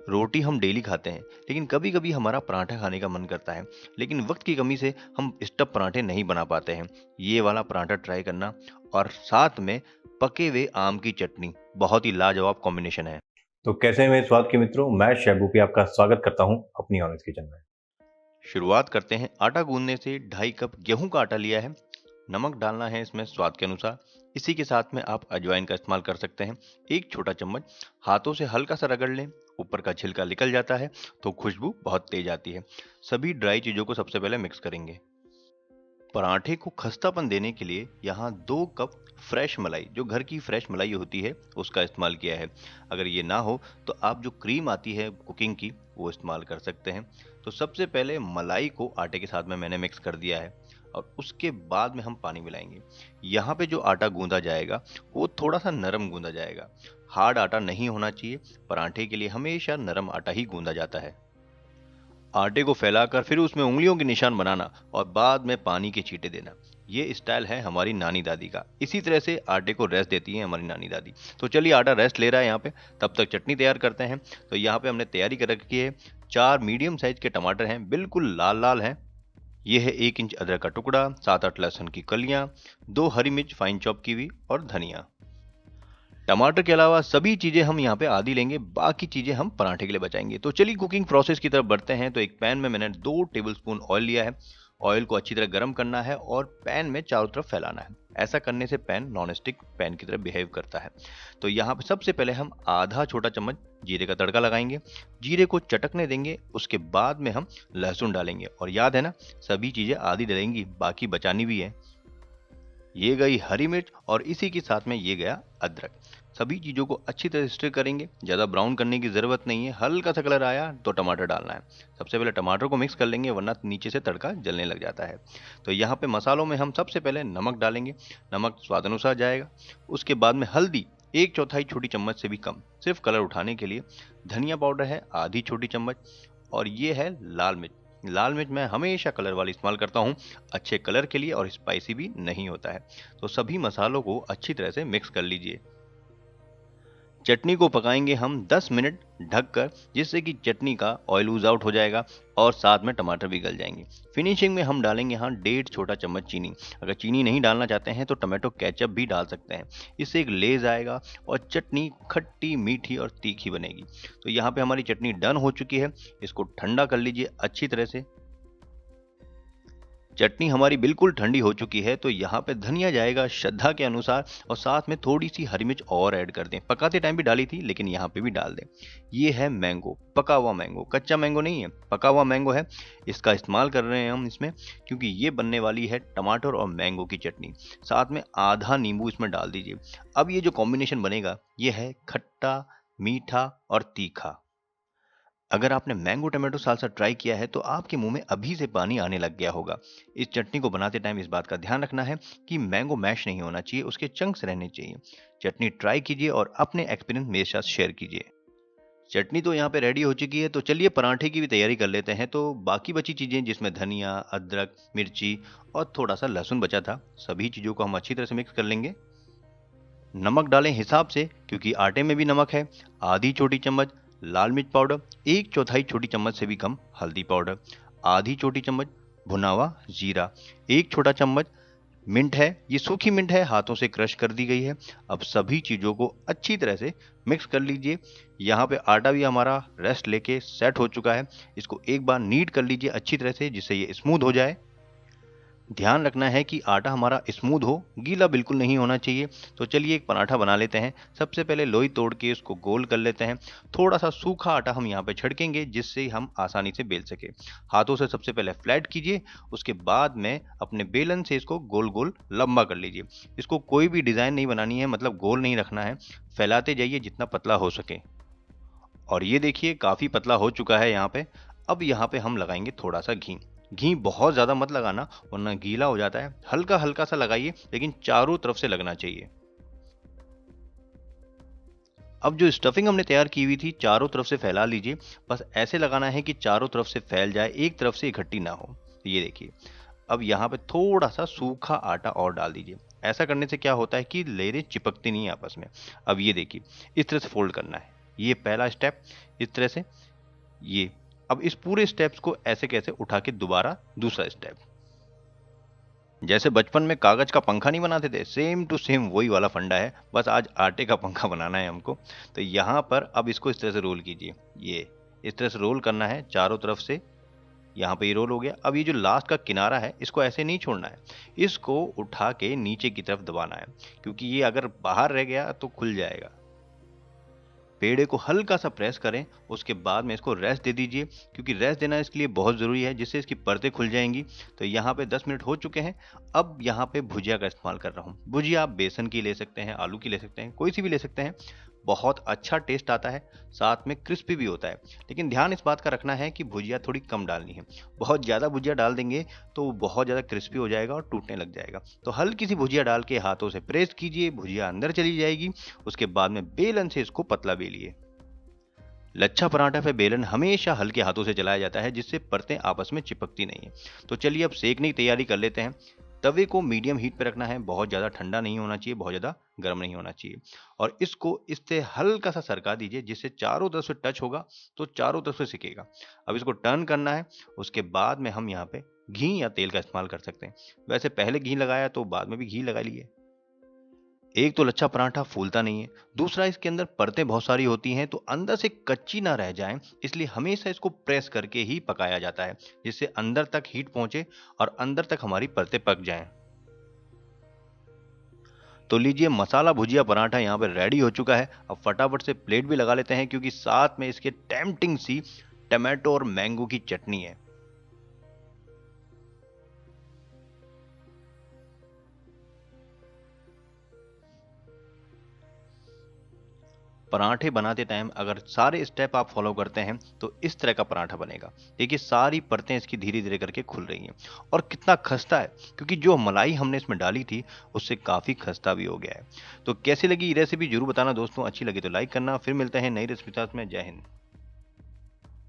रोटी हम डेली खाते हैं, लेकिन कभी कभी हमारा पराठा खाने का मन करता है, लेकिन वक्त की कमी से हम स्टफ पराठे नहीं बना पाते हैं। ये वाला पराठा ट्राई करना, और साथ में पके हुए आम की चटनी, बहुत ही लाजवाब कॉम्बिनेशन है। तो कैसे हैं मेरे स्वाद के मित्रों। मैं शैबू आपका स्वागत करता हूं अपनी ऑनेस्ट किचन में। शुरुआत करते हैं। आटा गूंदने से 2.5 कप गेहूं का आटा लिया है। नमक डालना है इसमें स्वाद के अनुसार। इसी के साथ में आप अजवाइन का इस्तेमाल कर सकते हैं, 1 छोटा चम्मच। हाथों से हल्का सा रगड़ लें, ऊपर का छिलका निकल जाता है तो खुशबू बहुत तेज आती है। सभी ड्राई चीजों को सबसे पहले मिक्स करेंगे। पराठे को खस्तापन देने के लिए यहाँ 2 कप फ्रेश मलाई, जो घर की फ्रेश मलाई होती है, उसका इस्तेमाल किया है। अगर ये ना हो तो आप जो क्रीम आती है कुकिंग की, वो इस्तेमाल कर सकते हैं। तो सबसे पहले मलाई को आटे के साथ में मैंने मिक्स कर दिया है, और उसके बाद में हम पानी मिलाएंगे। यहाँ पे जो आटा गूंदा जाएगा वो थोड़ा सा नरम गूंदा जाएगा, हार्ड आटा नहीं होना चाहिए। पराठे के लिए हमेशा नरम आटा ही गूंदा जाता है। आटे को फैलाकर फिर उसमें उंगलियों के निशान बनाना और बाद में पानी के छींटे देना, ये स्टाइल है हमारी नानी दादी का। इसी तरह से आटे को रेस्ट देती है हमारी नानी दादी। तो चलिए, आटा रेस्ट ले रहा है यहाँ पे, तब तक चटनी तैयार करते हैं। तो यहाँ पे हमने तैयारी कर रखी है। 4 मीडियम साइज के टमाटर हैं, बिल्कुल लाल लाल हैं। ये है 1 इंच अदरक का टुकड़ा, 7-8 लहसुन की कलियां, 2 हरी मिर्च फाइन चॉप की हुई, और धनिया। टमाटर के अलावा सभी चीजें हम यहाँ पे आधी लेंगे, बाकी चीजें हम पराठे के लिए बचाएंगे। तो चलिए कुकिंग प्रोसेस की तरफ बढ़ते हैं। तो एक पैन में मैंने 2 टेबलस्पून ऑयल लिया है। ऑयल को अच्छी तरह गर्म करना है और पैन में चारों तरफ फैलाना है। ऐसा करने से पैन नॉनस्टिक पैन की तरह बिहेव करता है। तो यहाँ पे सबसे पहले हम आधा छोटा चम्मच जीरे का तड़का लगाएंगे। जीरे को चटकने देंगे, उसके बाद में हम लहसुन डालेंगे। और याद है ना, सभी चीजें आधी डलेंगी, बाकी बचानी भी है। ये गई हरी मिर्च, और इसी के साथ में ये गया अदरक। सभी चीज़ों को अच्छी तरह स्टर करेंगे। ज़्यादा ब्राउन करने की ज़रूरत नहीं है, हल्का सा कलर आया तो टमाटर डालना है। सबसे पहले टमाटर को मिक्स कर लेंगे, वरना नीचे से तड़का जलने लग जाता है। तो यहाँ पे मसालों में हम सबसे पहले नमक डालेंगे। नमक स्वाद अनुसार जाएगा। उसके बाद में हल्दी 1/4 छोटी चम्मच से भी कम, सिर्फ कलर उठाने के लिए। धनिया पाउडर है आधी छोटी चम्मच। और ये है लाल मिर्च। लाल मिर्च मैं हमेशा कलर वाली इस्तेमाल करता हूँ, अच्छे कलर के लिए, और स्पाइसी भी नहीं होता है। तो सभी मसालों को अच्छी तरह से मिक्स कर लीजिए। चटनी को पकाएंगे हम 10 मिनट ढककर, जिससे कि चटनी का ऑयल लूज आउट हो जाएगा और साथ में टमाटर भी गल जाएंगे। फिनिशिंग में हम डालेंगे यहाँ 1.5 छोटा चम्मच चीनी। अगर चीनी नहीं डालना चाहते हैं तो टमाटो केचप भी डाल सकते हैं, इससे एक लेज आएगा और चटनी खट्टी मीठी और तीखी बनेगी। तो यहाँ पे हमारी चटनी डन हो चुकी है। इसको ठंडा कर लीजिए अच्छी तरह से। चटनी हमारी बिल्कुल ठंडी हो चुकी है, तो यहाँ पे धनिया जाएगा श्रद्धा के अनुसार, और साथ में थोड़ी सी हरी मिर्च और ऐड कर दें। पकाते टाइम भी डाली थी, लेकिन यहाँ पे भी डाल दें। ये है मैंगो, पका हुआ मैंगो, कच्चा मैंगो नहीं है, पका हुआ मैंगो है। इसका इस्तेमाल कर रहे हैं हम इसमें, क्योंकि ये बनने वाली है टमाटर और मैंगो की चटनी। साथ में आधा नींबू इसमें डाल दीजिए। अब ये जो कॉम्बिनेशन बनेगा, ये है खट्टा, मीठा और तीखा। अगर आपने मैंगो टमाटो सालसा ट्राई किया है तो आपके मुंह में अभी से पानी आने लग गया होगा। इस चटनी को बनाते टाइम इस बात का ध्यान रखना है कि मैंगो मैश नहीं होना चाहिए, उसके चंक्स रहने चाहिए। चटनी ट्राई कीजिए और अपने एक्सपीरियंस मेरे साथ शेयर कीजिए। चटनी तो यहाँ पे रेडी हो चुकी है, तो चलिए पराठे की भी तैयारी कर लेते हैं। तो बाकी बची चीज़ें, जिसमें धनिया, अदरक, मिर्ची और थोड़ा सा लहसुन बचा था, सभी चीज़ों को हम अच्छी तरह से मिक्स कर लेंगे। नमक डालें हिसाब से, क्योंकि आटे में भी नमक है। आधी छोटी चम्मच लाल मिर्च पाउडर, 1/4 छोटी चम्मच से भी कम हल्दी पाउडर, आधी छोटी चम्मच भुना हुआ जीरा, 1 छोटा चम्मच मिंट है, ये सूखी मिंट है, हाथों से क्रश कर दी गई है। अब सभी चीज़ों को अच्छी तरह से मिक्स कर लीजिए। यहाँ पे आटा भी हमारा रेस्ट लेके सेट हो चुका है। इसको एक बार नीड कर लीजिए अच्छी तरह से, जिससे ये स्मूथ हो जाए। ध्यान रखना है कि आटा हमारा स्मूथ हो, गीला बिल्कुल नहीं होना चाहिए। तो चलिए एक पराठा बना लेते हैं। सबसे पहले लोई तोड़ के उसको गोल कर लेते हैं। थोड़ा सा सूखा आटा हम यहाँ पे छिड़केंगे, जिससे हम आसानी से बेल सके। हाथों से सबसे पहले फ्लैट कीजिए, उसके बाद में अपने बेलन से इसको गोल गोल लंबा कर लीजिए। इसको कोई भी डिज़ाइन नहीं बनानी है, मतलब गोल नहीं रखना है। फैलाते जाइए जितना पतला हो सके। और ये देखिए काफ़ी पतला हो चुका है यहाँ पे। अब यहाँ पे हम लगाएंगे थोड़ा सा घी। घी बहुत ज़्यादा मत लगाना, वरना गीला हो जाता है। हल्का हल्का सा लगाइए, लेकिन चारों तरफ से लगना चाहिए। अब जो स्टफिंग हमने तैयार की हुई थी, चारों तरफ से फैला लीजिए। बस ऐसे लगाना है कि चारों तरफ से फैल जाए, एक तरफ से इकट्ठी ना हो। तो ये देखिए, अब यहाँ पे थोड़ा सा सूखा आटा और डाल दीजिए। ऐसा करने से क्या होता है कि लेयरें चिपकती नहीं आपस में। अब ये देखिए, इस तरह से फोल्ड करना है। ये पहला स्टेप इस तरह से, ये अब इस पूरे स्टेप्स को ऐसे कैसे उठा के दोबारा दूसरा स्टेप, जैसे बचपन में कागज का पंखा नहीं बनाते थे, सेम टू सेम वही वाला फंडा है, बस आज आटे का पंखा बनाना है हमको। तो यहाँ पर अब इसको इस तरह से रोल कीजिए, ये इस तरह से रोल करना है चारों तरफ से। यहाँ पे ये रोल हो गया। अब ये जो लास्ट का किनारा है इसको ऐसे नहीं छोड़ना है, इसको उठा के नीचे की तरफ दबाना है, क्योंकि ये अगर बाहर रह गया तो खुल जाएगा। पेड़े को हल्का सा प्रेस करें, उसके बाद में इसको रेस्ट दे दीजिए, क्योंकि रेस्ट देना इसके लिए बहुत ज़रूरी है, जिससे इसकी परतें खुल जाएंगी। तो यहाँ पे 10 मिनट हो चुके हैं। अब यहाँ पे भुजिया का इस्तेमाल कर रहा हूँ। भुजिया आप बेसन की ले सकते हैं, आलू की ले सकते हैं, कोई सी भी ले सकते हैं। बहुत अच्छा टेस्ट आता है, साथ में क्रिस्पी भी होता है। लेकिन ध्यान इस बात का रखना है कि भुजिया थोड़ी कम डालनी है। बहुत ज़्यादा भुजिया डाल देंगे तो बहुत ज़्यादा क्रिस्पी हो जाएगा और टूटने लग जाएगा। तो हल्की सी भुजिया डाल के हाथों से प्रेस कीजिए, भुजिया अंदर चली जाएगी। उसके बाद में बेलन से इसको पतला बेलिए। लच्छा पराठा पे बेलन हमेशा हल्के हाथों से चलाया जाता है, जिससे परतें आपस में चिपकती नहीं है। तो चलिए अब सेकने की तैयारी कर लेते हैं। तवे को मीडियम हीट पे रखना है, बहुत ज़्यादा ठंडा नहीं होना चाहिए, बहुत ज़्यादा गर्म नहीं होना चाहिए। और इसको इससे हल्का सा सरका दीजिए, जिससे चारों तरफ से टच होगा तो चारों तरफ से सिकेगा। अब इसको टर्न करना है। उसके बाद में हम यहाँ पे घी या तेल का इस्तेमाल कर सकते हैं। वैसे पहले घी लगाया तो बाद में भी घी लगा लिए। एक तो लच्छा पराठा फूलता नहीं है, दूसरा इसके अंदर परतें बहुत सारी होती हैं, तो अंदर से कच्ची ना रह जाएं, इसलिए हमेशा इसको प्रेस करके ही पकाया जाता है, जिससे अंदर तक हीट पहुंचे और अंदर तक हमारी परतें पक जाएं। तो लीजिए, मसाला भुजिया पराठा यहाँ पे रेडी हो चुका है। अब फटाफट से प्लेट भी लगा लेते हैं, क्योंकि साथ में इसके टेम्पटिंग सी टमाटो और मैंगो की चटनी है। पराठे बनाते टाइम अगर सारे स्टेप आप फॉलो करते हैं तो इस तरह का पराठा बनेगा। देखिए, सारी परतें इसकी धीरे धीरे करके खुल रही हैं और कितना खस्ता है, क्योंकि जो मलाई हमने इसमें डाली थी उससे काफ़ी खस्ता भी हो गया है। तो कैसी लगी ये रेसिपी जरूर बताना दोस्तों। अच्छी लगी तो लाइक करना। फिर मिलते हैं नई रेसिपी के साथ में। जय हिंद।